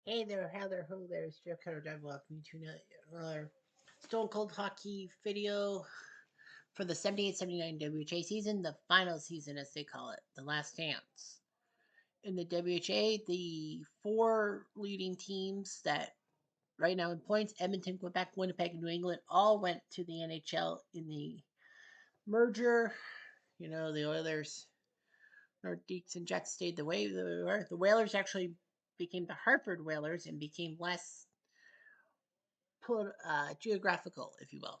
Hey there, how there, ho there, it's Jeff Cutter. Welcome to another Stone Cold Hockey video for the 78-79 WHA season, the final season as they call it, the last dance. In the WHA, the four leading teams that right now in points, Edmonton, Quebec, Winnipeg, and New England, all went to the NHL in the merger. You know, the Oilers, Nordiques, and Jets stayed the way they were. The Whalers actually became the Hartford Whalers and became less geographical, if you will.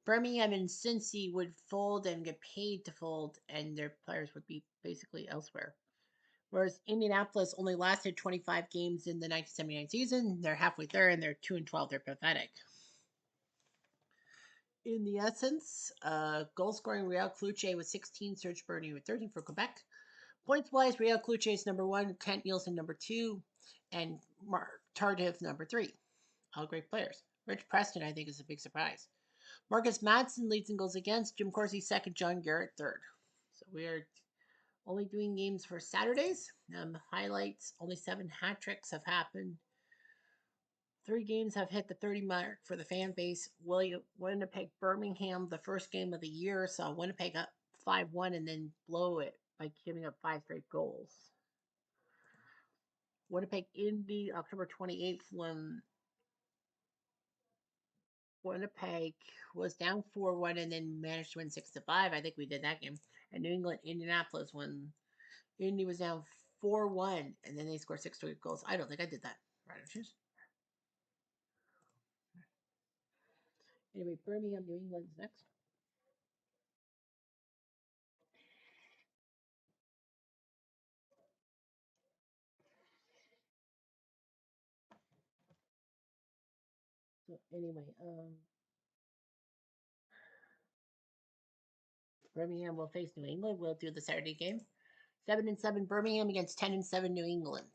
Birmingham and Cincy would fold and get paid to fold, and their players would be basically elsewhere. Whereas Indianapolis only lasted 25 games in the 1979 season. They're halfway there, and they're 2-12. They're pathetic. In the essence, goal scoring Real Cluche with 16, Serge Bernier with 13 for Quebec. Points wise, Real Cluche is number 1, Kent Nielsen number 2, and Mark Tardif number 3. All great players. Rich Preston, I think, is a big surprise. Marcus Madsen leads in goals against, Jim Corsi second, John Garrett third. So we are only doing games for Saturdays. Highlights, only 7 hat tricks have happened. 3 games have hit the 30 mark for the fan base. Winnipeg Birmingham, the first game of the year, saw Winnipeg up 5-1 and then blow it by giving up 5 straight goals. Winnipeg Indy, October 28th, when Winnipeg was down 4-1 and then managed to win 6-5. I think we did that game. And New England, Indianapolis, when Indy was down 4-1 and then they scored 6 straight goals. I don't think I did that. Right, choose. Anyway, Birmingham, New England's next. So anyway, Birmingham will face New England. We'll do the Saturday game. 7-7 Birmingham against 10-7 New England.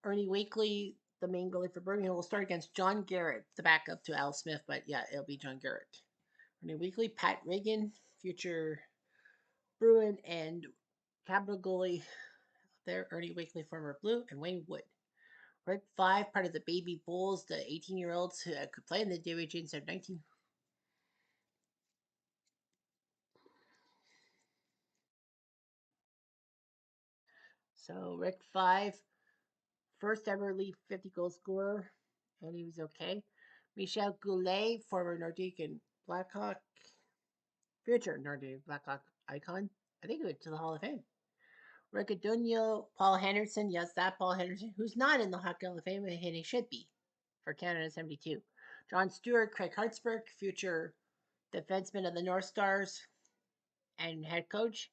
Ernie Wakely, the main goalie for Birmingham, will start against John Garrett, the backup to Al Smith, but yeah, it'll be John Garrett. Ernie Wakely, Pat Reagan, future Bruin and Capital goalie there, Ernie Wakely, former Blue, and Wayne Wood. Rick 5, part of the Baby Bulls, the 18-year-olds who could play in the WHA instead of 19. So Rick 5, first ever Leaf 50 goal scorer, and he was okay. Michel Goulet, former Nordique and Blackhawk, future Nordique Blackhawk icon. I think he went to the Hall of Fame. Riccadunio, Paul Henderson, yes, that Paul Henderson, who's not in the Hockey Hall of Fame, and he should be for Canada 72. John Stewart, Craig Hartsburg, future defenseman of the North Stars and head coach.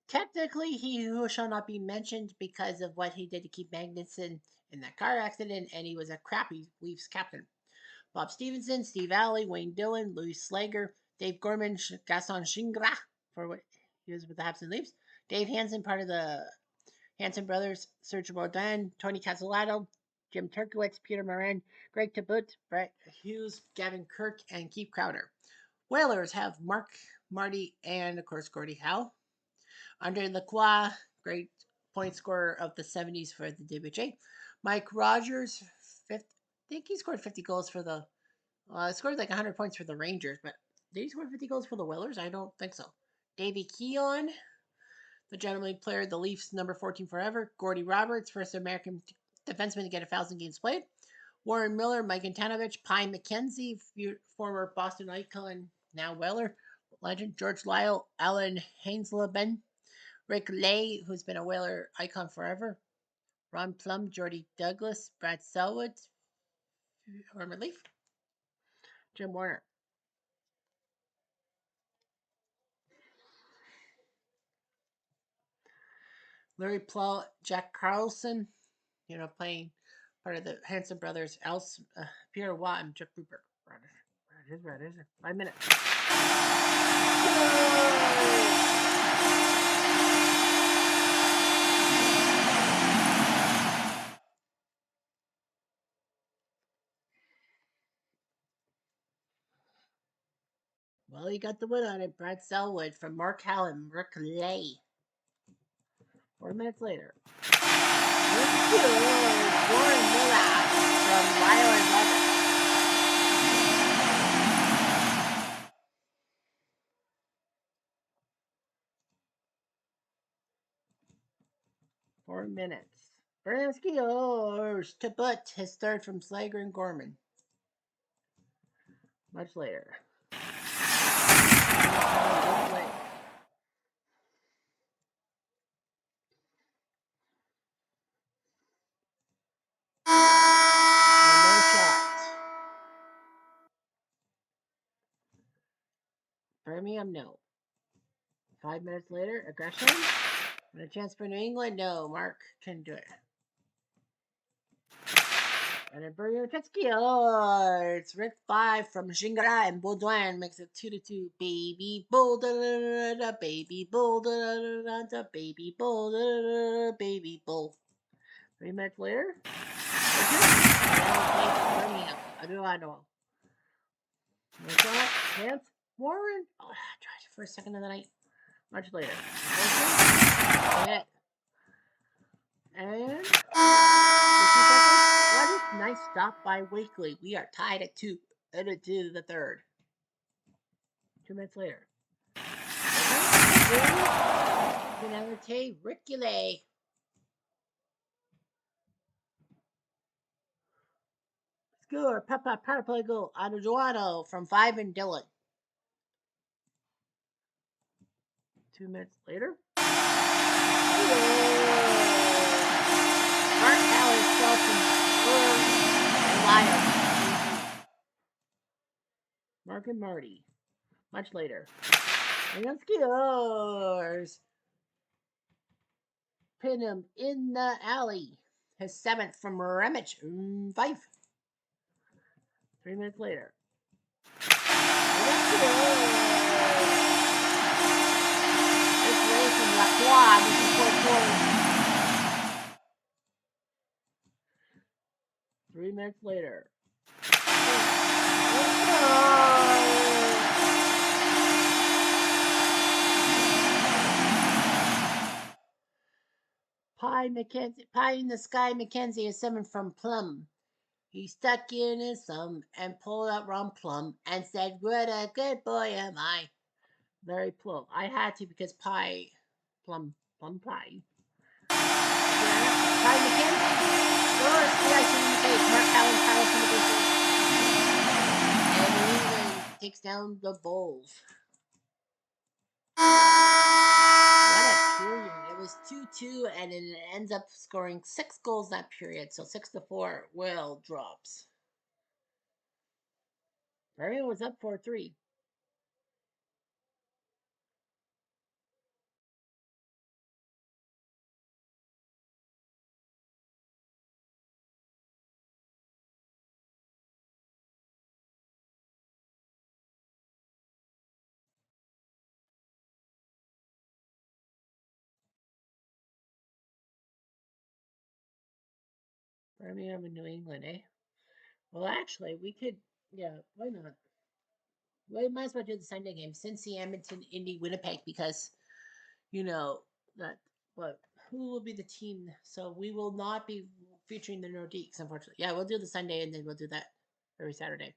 Technically, he who shall not be mentioned because of what he did to keep Magnuson in that car accident, and he was a crappy Leafs captain. Bob Stevenson, Steve Alley, Wayne Dillon, Louis Slager, Dave Gorman, Gaston Shingra, for what he was with the Habs and Leafs. Dave Hansen, part of the Hansen brothers, Serge Baudin, Tony Castellato, Jim Turkowitz, Peter Morin, Greg Tabut, Brett Hughes, Gavin Kirk, and Keith Crowder. Whalers have Mark, Marty, and of course Gordie Howe. Andre Lacroix, great point scorer of the 70s for the WHA. Mike Rogers, I think he scored 50 goals for the. Scored like 100 points for the Rangers, but did he score 50 goals for the Whalers? I don't think so. Davey Keon, the gentleman player, the Leafs number 14 forever. Gordie Roberts, first American defenseman to get 1,000 games played. Warren Miller, Mike Antanovich, Pye McKenzie, former Boston icon, now Whaler legend. George Lyle, Alan Hainsleben, Rick Lay, who's been a Whaler icon forever. Ron Plum, Jordy Douglas, Brad Selwood, former Leaf. Jim Warner. Larry Plow, Jack Carlson, playing part of the Hanson brothers, Pierre Watt, and Jeff Rupert. Right, is it? 5 minutes. Well, he got the win on it. Brad Selwood from Mark Hallam, Rick Lay. 4 minutes later. minutes. Bransky to put his third from Slager and Gorman. Much later. No shot. Birmingham, no. 5 minutes later, aggression. And a chance for New England, no. Mark can do it. And then Birmingham Pitsky, it's Rick 5 from Shingara and Baudouin makes it 2-2. Baby bull, da da da da, baby bull, da da da da, baby bull, da da da, baby bull. 3 minutes later, Birmingham. I don't know. Chance, Warren. Oh, I tried it for a second of the night. Much later. And what a nice stop by Wakely. We are tied at 2. Headed to the third. 2 minutes later. Penalty, Ricule. Score, Papa power play goal. Aduano from 5 and Dylan. 2 minutes later. Mark Howard, Shelton, and Lyle. Mark and Marty. Much later. And Skiers pin him in the alley. His 7th from Remich. 5. 3 minutes later. It's Ray from WHA. This is 3 minutes later. Pie in the Sky Mackenzie is 7 from Plum. He stuck in his thumb and pulled out Ron Plum and said, "What a good boy am I." Very plum. I had to because pie, plum pie. Yeah. Pie Mackenzie. Doris, CIC in the case. Mark Allen, Carlos in the business. And New England takes down the Bulls. What a period. It was 2-2, and it ends up scoring 6 goals that period. So 6-4. Will drops. Mario was up 4-3. Birmingham and New England, eh? Well, actually, we could, yeah, why not? We might as well do the Sunday game, Cincy, Edmonton, Indy, Winnipeg, because you know that what who will be the team? So we will not be featuring the Nordiques, unfortunately. Yeah, we'll do the Sunday, and then we'll do that every Saturday.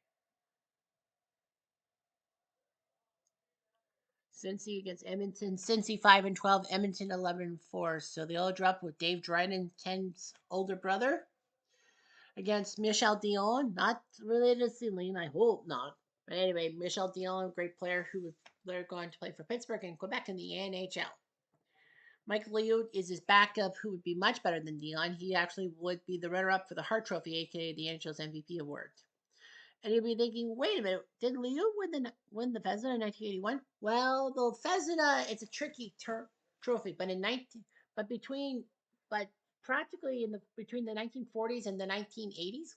Cincy against Edmonton. Cincy 5-12, Edmonton 11-4. So they all drop with Dave Dryden, Ken's older brother, against Michel Dion, not related to Celine, I hope not. But anyway, Michel Dion, great player who was later going to play for Pittsburgh and Quebec in the NHL. Mike Liut is his backup, who would be much better than Dion. He actually would be the runner-up for the Hart Trophy, aka the NHL's MVP award. And you'll be thinking, wait a minute, did Liut win the Vezina in 1981? Well, the Vezina, it's a tricky trophy, but but practically between the 1940s and the 1980s,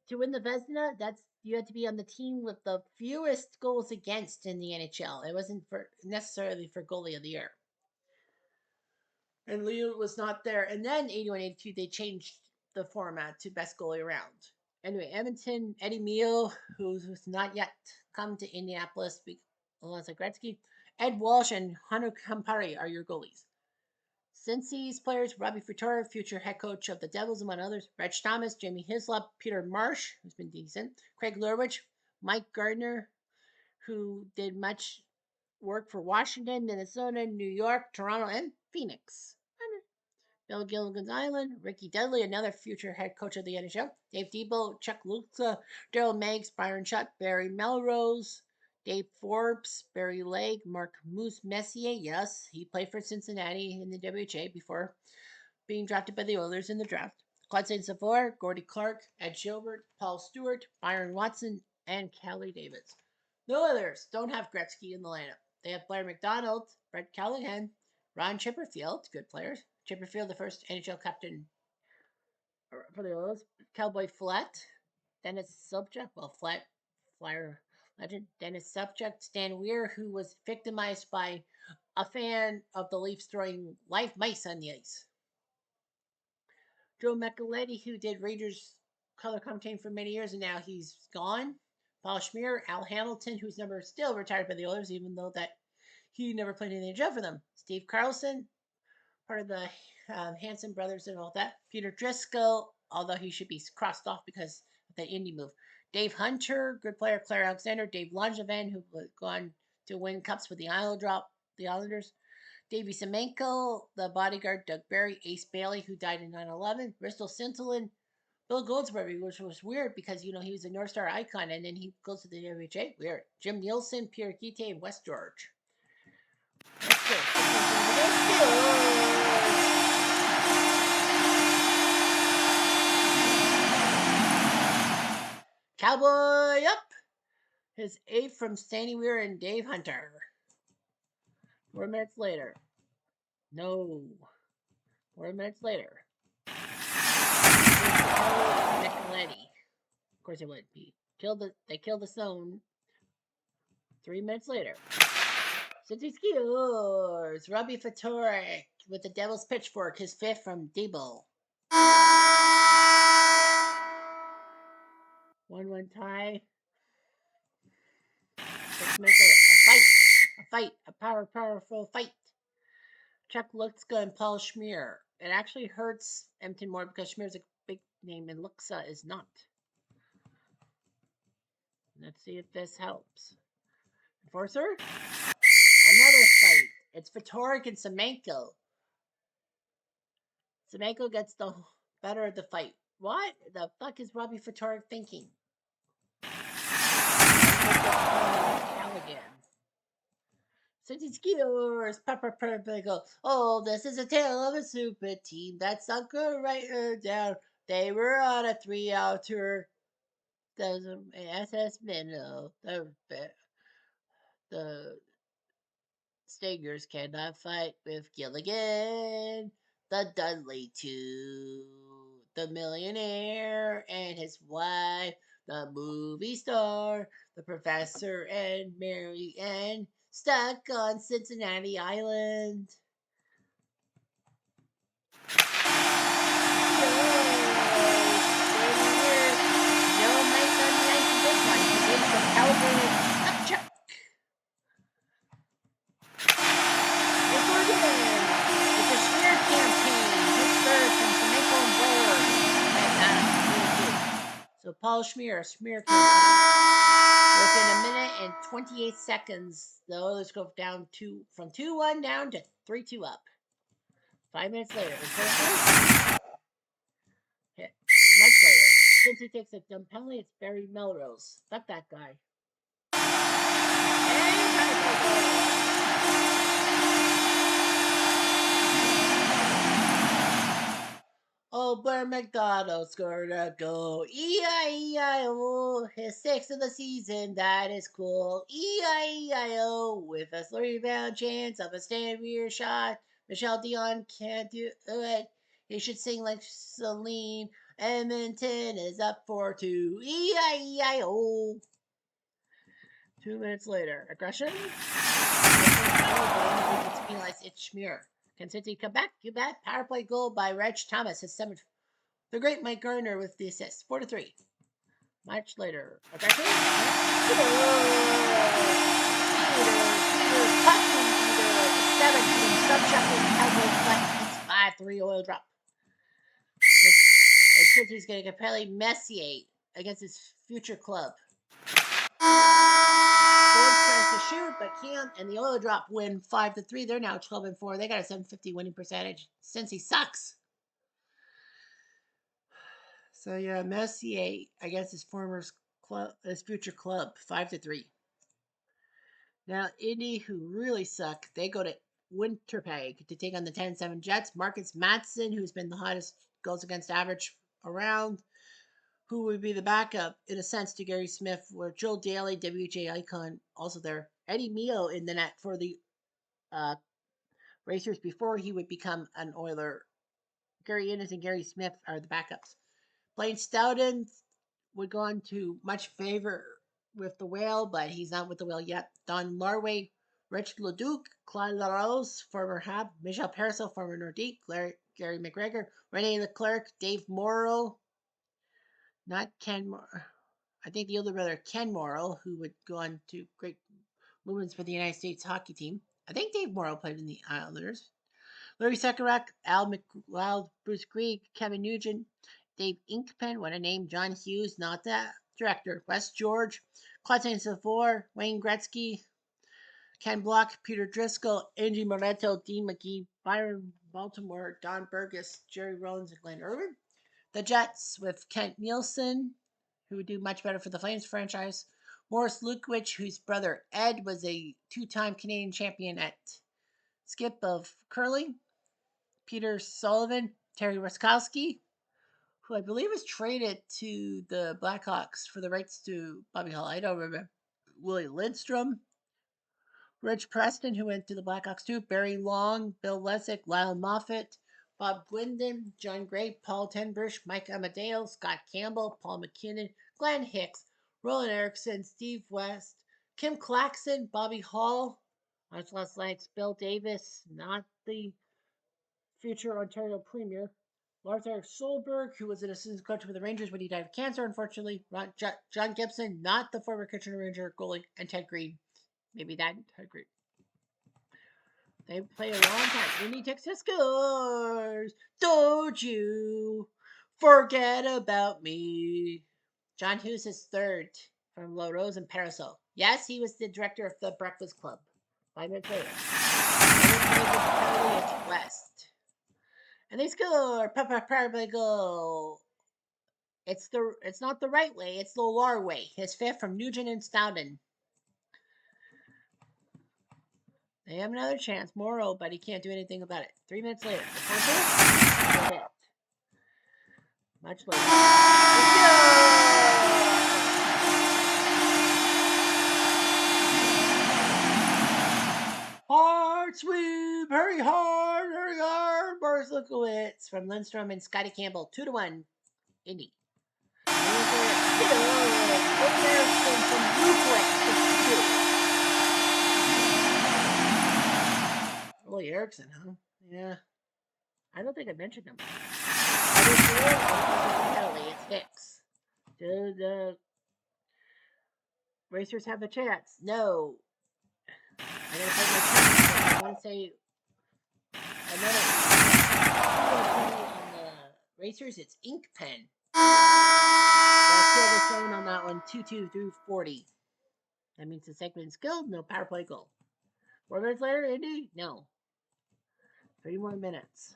to win the Vezina, that's you had to be on the team with the fewest goals against in the NHL. It wasn't necessarily for goalie of the year. And Leo was not there. And then 81-82, they changed the format to best goalie around. Anyway, Edmonton, Eddie Mio, who's not yet come to Indianapolis, Alonso Gretzky, Ed Walsh, and Hunter Campari are your goalies. Cincy's players, Robbie Fritore, future head coach of the Devils, among others, Reg Thomas, Jamie Hislop, Peter Marsh, who's been decent, Craig Lurwich, Mike Gardner, who did much work for Washington, Minnesota, New York, Toronto, and Phoenix. And Bill Gilligan's Island, Ricky Dudley, another future head coach of the NHL, Dave Debo, Chuck Lucha, Daryl Meggs, Byron Schutt, Barry Melrose, Dave Forbes, Barry Legg, Mark Moose Messier. Yes, he played for Cincinnati in the WHA before being drafted by the Oilers in the draft. Claude St. Sauveur, Gordy Clark, Ed Gilbert, Paul Stewart, Byron Watson, and Kelly Davis. The Oilers don't have Gretzky in the lineup. They have Blair McDonald, Brett Callahan, Ron Chipperfield, good players. Chipperfield, the first NHL captain for the Oilers. Cowboy Flat, Dennis Subject, Flat Flyer legend. Dennis Subject, Stan Weir, who was victimized by a fan of the Leafs throwing live mice on the ice. Joe Micheletti, who did Rangers color commentating for many years, and now he's gone. Paul Schmier, Al Hamilton, who's never still retired by the Oilers, even though that he never played in the NHL for them. Steve Carlson, part of the Hanson brothers and all that. Peter Driscoll, although he should be crossed off because of that indie move. Dave Hunter, good player. Claire Alexander, Dave Langevin, who was gone to win cups with the Islanders. Davey Semenko, the bodyguard. Doug Barry, Ace Bailey, who died in 9/11. Bristol Scintillan, Bill Goldsberry, which was weird because he was a North Star icon, and then he goes to the WHA. Weird. Jim Nielsen, Pierre Guite, and West George. Cowboy up! His 8 from Stanley Weir and Dave Hunter. 4 minutes later. No. 4 minutes later. Micheletti. Of course it would be. They killed the zone. 3 minutes later. Cincy Skiers. Robbie Ftorek with the Devil's Pitchfork, his 5th from Debo. 1-1 tie. 6 minutes later. A powerful fight. Chuck Luxka and Paul Schmier. It actually hurts Empton more because Schmier's a big name and Luxka is not. Let's see if this helps. Enforcer? Another fight. It's Ftorek and Semenko. Semenko gets the better of the fight. What the fuck is Robbie Ftorek thinking? Callaghan. Cincy Skiers, Pepper, oh, this is a tale of a super team that sunk right down. They were on a 3-hour tour. There's an SS Minnow. The Stingers cannot fight with Gilligan. The Dudley 2. The millionaire and his wife. The movie star. The professor and Mary Ann. Stuck on Cincinnati Island. So Paul Schmier campaign. Within a minute and 28 seconds, the Oilers go down from 2-1 down to 3-2 up. 5 minutes later, hit. Much later, since he takes a dumb penalty, it's Barry Melrose. Fuck that guy. Oh, Blair McDonald's gonna go E-I-E-I-O, his 6th of the season, that is cool. E-I-E-I-O, with a 3-rebound chance of a Stan Weir shot. Michelle Dion can't do it. He should sing like Celine. Edmonton is up for 2. E-I-E-I-O. 2 minutes later, aggression? It's penalized, it's Schmier. Can Cincy come back? You bet. Power play goal by Reg Thomas, his 7th. The great Mike Gardner with the assist. 4-3. Much later. Peter Putnam, 7th from Subchucking Cowboy Flat. It's 5-3 Oil drop. And Cincy's getting a Pelly Messier against his future club. Forbes tries to shoot, but can't, and the Oil drop win 5-3. They're now 12-4. They got a 750 winning percentage. Cincy sucks. So yeah, Messier against his former club, his future club, 5-3. Now Indy, who really suck, they go to Winterpeg to take on the 10-7 Jets. Marcus Matson, who's been the hottest goals against average around, who would be the backup in a sense to Gary Smith, where Joe Daly, WHA icon, also there. Eddie Mio in the net for the uh, Racers before he would become an Oiler. Gary Innes and Gary Smith are the backups. Blaine Stoughton would go on to much favor with the Whale, but he's not with the Whale yet. Don Larway, Rich Leduc, Clyde LaRose, former Hab, Michel Paraso, former Nordique, Gary McGregor, Rene Leclerc, Dave Morrow, not Ken Morrow. I think the older brother, Ken Morrow, who would go on to great movements for the United States hockey team. I think Dave Morrow played in the Islanders. Larry Sekarak, Al McLeod, Bruce Grieg, Kevin Nugent, Dave Inkpen, what a name, John Hughes, not that director, Wes George, Claude Saint-Sauveur, Wayne Gretzky, Ken Block, Peter Driscoll, Angie Moretto, Dean McGee, Byron Baltimore, Don Burgess, Jerry Rollins, and Glenn Irvin. The Jets with Kent Nielsen, who would do much better for the Flames franchise. Morris Lukowich, whose brother Ed was a two-time Canadian champion at skip of curling. Peter Sullivan, Terry Ruskowski, who I believe was traded to the Blackhawks for the rights to Bobby Hall. I don't remember. Willie Lindstrom, Rich Preston, who went to the Blackhawks too. Barry Long, Bill Lessick, Lyle Moffat, Bob Gwyndon, John Gray, Paul Tenbush, Mike Amadeo, Scott Campbell, Paul McKinnon, Glenn Hicks, Roland Erickson, Steve West, Kim Claxton, Bobby Hall, much less likes Bill Davis, not the future Ontario Premier. Arthur Solberg, who was an assistant coach for the Rangers when he died of cancer, unfortunately. John Gibson, not the former Kitchener Ranger goalie, and Ted Green. Maybe that Ted Green. They play a long time. Indy takes his scores. Don't you forget about me. John Hughes is third from La Rose and Parasol. Yes, he was the director of the Breakfast Club. 5 minutes later. West. And they score. Probably goal. It's not the right way. It's the Lolar way. His fifth from Nugent and Stoughton. They have another chance. Morrow, but he can't do anything about it. 3 minutes later. Much later. Let's go! Hard sweep. Hurry hard. Hurry hard. Boris Lukowitz from Lindstrom and Scotty Campbell. 2-1. Indy. Willie Erickson, huh? Yeah. I don't think I mentioned him. It's Hicks. Do the Racers have a chance? No. I gotta play my time. I want to say another. On the Racers, it's Ink Pen. That's still the zone on that one. 2-2 through 40. That means the segment's killed. No power play goal. 4 minutes later, Indy? No. 30 more minutes.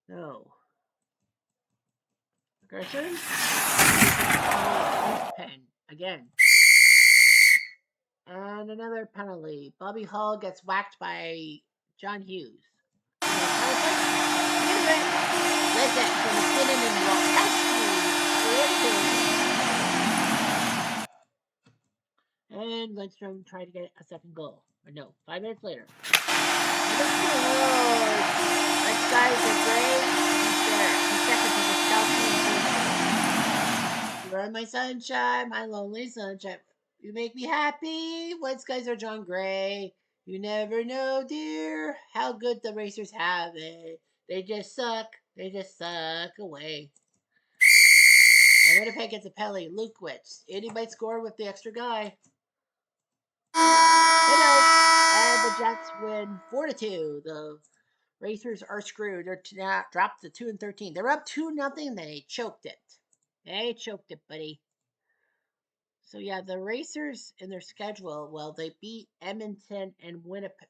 No. Aggression? Pen. Again. And another penalty. Bobby Hall gets whacked by John Hughes. Listen, from McKinnon and Ralkowski. And Lindstrom tried to get a second goal. But no, 5 minutes later. Next guys are great. He's there. He's second to the Scout team. You are my sunshine, my lonely sunshine. You make me happy. White skies are John Gray. You never know, dear, how good the Racers have it. They just suck. They just suck away. And Winnipeg gets a penalty. Lukowitz. Indy might score with the extra guy. And the Jets win 4-2. The Racers are screwed. They're dropped to 2-13. They're up 2-0. Then they choked it. They choked it, buddy. So yeah, the Racers in their schedule, well, they beat Edmonton and Winnipeg.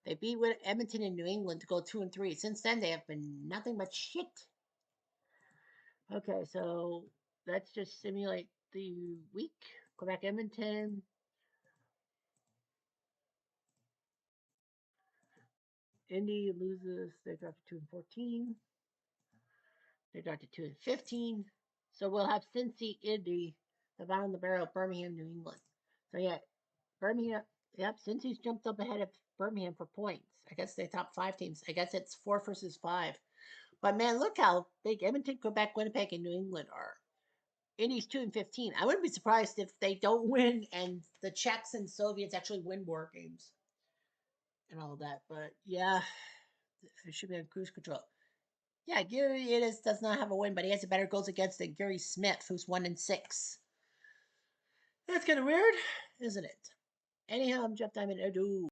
They beat Edmonton and New England to go 2-3. Since then, they have been nothing but shit. Okay, so let's just simulate the week. Quebec Edmonton. Indy loses. They drop to 2-14. They dropped to 2-15. So we'll have Cincy, Indy, the bottom of the barrel, Birmingham, New England. So yeah, Birmingham. Yep, Cincy's jumped up ahead of Birmingham for points. I guess they top five teams. I guess it's 4 versus 5. But man, look how big Edmonton, Quebec, Winnipeg, and New England are. Indy's 2-15. I wouldn't be surprised if they don't win and the Czechs and Soviets actually win more games and all that. But yeah, it should be on cruise control. Yeah, Gary Idis does not have a win, but he has a better goals against than Gary Smith, who's 1-6. That's kind of weird, isn't it? Anyhow, I'm Jeff Diamond. Adieu.